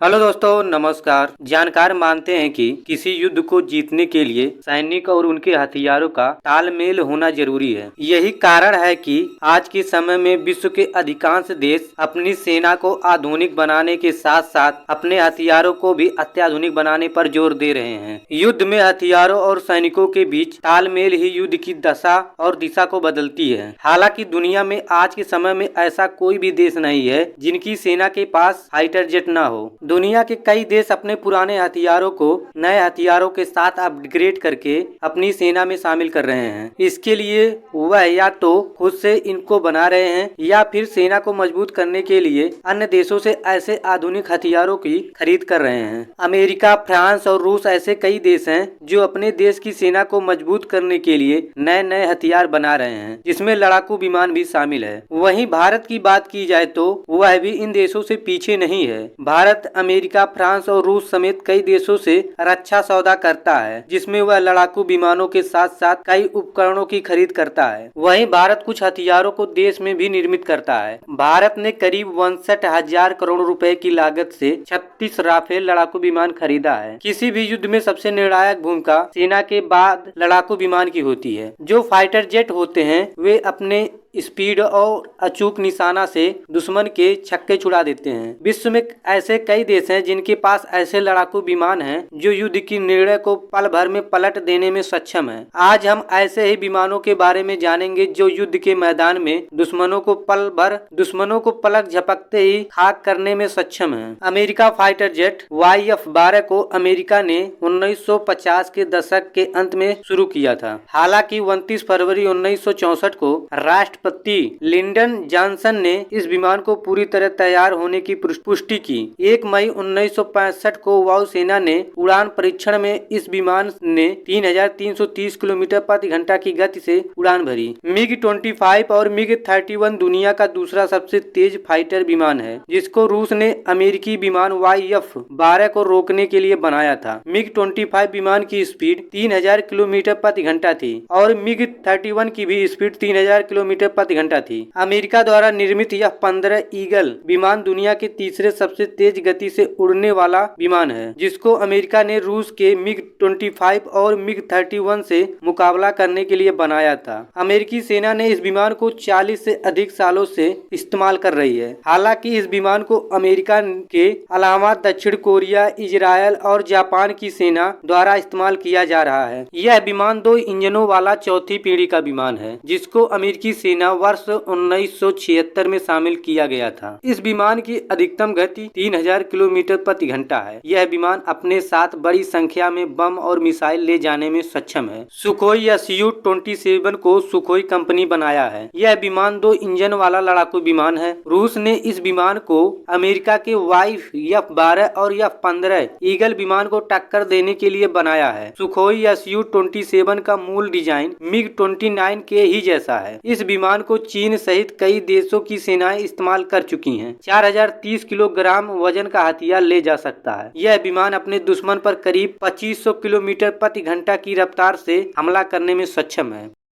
Hello दोस्तों, नमस्कार। जानकार मानते हैं कि किसी युद्ध को जीतने के लिए सैनिक और उनके हथियारों का तालमेल होना जरूरी है। यही कारण है कि आज के समय में विश्व के अधिकांश देश अपनी सेना को आधुनिक बनाने के साथ साथ अपने हथियारों को भी अत्याधुनिक बनाने पर जोर दे रहे हैं। युद्ध में हथियारों और सैनिकों के बीच तालमेल ही युद्ध की दशा और दिशा को बदलती है। हालांकि दुनिया में आज के समय में ऐसा कोई भी देश नहीं है जिनकी सेना के पास फाइटर जेट न हो। दुनिया के कई देश अपने पुराने हथियारों को नए हथियारों के साथ अपग्रेड करके अपनी सेना में शामिल कर रहे हैं। इसके लिए वह या तो खुद से इनको बना रहे हैं या फिर सेना को मजबूत करने के लिए अन्य देशों से ऐसे आधुनिक हथियारों की खरीद कर रहे हैं। अमेरिका, फ्रांस और रूस ऐसे कई देश हैं जो अपने देश की सेना को मजबूत करने के लिए नए नए हथियार बना रहे हैं, जिसमें लड़ाकू विमान भी शामिल है। वहीं भारत की बात की जाए तो वह भी इन देशों से पीछे नहीं है। भारत अमेरिका, फ्रांस और रूस समेत कई देशों से रक्षा सौदा करता है, जिसमें वह लड़ाकू विमानों के साथ साथ कई उपकरणों की खरीद करता है। वहीं भारत कुछ हथियारों को देश में भी निर्मित करता है। भारत ने करीब 62,000 करोड़ रुपए की लागत से 36 राफेल लड़ाकू विमान खरीदा है। किसी भी युद्ध में सबसे निर्णायक भूमिका सेना के बाद लड़ाकू विमान की होती है। जो फाइटर जेट होते हैं वे अपने स्पीड और अचूक निशाना से दुश्मन के छक्के छुड़ा देते हैं। विश्व में ऐसे कई देश हैं जिनके पास ऐसे लड़ाकू विमान हैं जो युद्ध की निर्णय को पल भर में पलट देने में सक्षम हैं। आज हम ऐसे ही विमानों के बारे में जानेंगे जो युद्ध के मैदान में दुश्मनों को पलक झपकते ही खाक करने में सक्षम हैं। अमेरिका फाइटर जेट YF-12 को अमेरिका ने 1950 के दशक के अंत में शुरू किया था। हालांकि 29 फरवरी 1964 को राष्ट्रपति लिंडन जॉनसन ने इस विमान को पूरी तरह तैयार होने की पुष्टि की। 1 मई 1965 को वायुसेना ने उड़ान परीक्षण में इस विमान ने 3,330 किलोमीटर प्रति घंटा की गति से उड़ान भरी। MiG-25 और MiG-31 दुनिया का दूसरा सबसे तेज फाइटर विमान है, जिसको रूस ने अमेरिकी विमान YF-12 को रोकने के लिए बनाया था। MiG-25 विमान की स्पीड 3,000 किलोमीटर प्रति घंटा थी और MiG-31 की भी स्पीड 3,000 किलोमीटर प्रति घंटा थी। अमेरिका द्वारा निर्मित यह 15 ईगल विमान दुनिया के तीसरे सबसे तेज गति से उड़ने वाला विमान है, जिसको अमेरिका ने रूस के MiG-25 और MiG-31 से मुकाबला करने के लिए बनाया था। अमेरिकी सेना ने इस विमान को 40 से अधिक सालों से इस्तेमाल कर रही है। हालांकि इस विमान को अमेरिका के अलावा दक्षिण कोरिया, इजरायल और जापान की सेना द्वारा इस्तेमाल किया जा रहा है। यह विमान 2 इंजनों वाला चौथी पीढ़ी का विमान है, जिसको अमेरिकी सेना वर्ष 1976 में शामिल किया गया था। इस विमान की अधिकतम गति 3,000 किलोमीटर प्रति घंटा है। यह विमान अपने साथ बड़ी संख्या में बम और मिसाइल ले जाने में सक्षम है। सुखोई Su-27 को सुखोई कंपनी बनाया है। यह विमान 2 इंजन वाला लड़ाकू विमान है। रूस ने इस विमान को अमेरिका के YF-12 और F-15 ईगल विमान को टक्कर देने के लिए बनाया है। सुखोई Su-27 का मूल डिजाइन MiG-29 के ही जैसा है। इस विमान को चीन सहित कई देशों की सेनाएं इस्तेमाल कर चुकी हैं। 4,030 किलोग्राम वजन का हथियार ले जा सकता है। यह विमान अपने दुश्मन पर करीब 2500 किलोमीटर प्रति घंटा की रफ्तार से हमला करने में सक्षम है।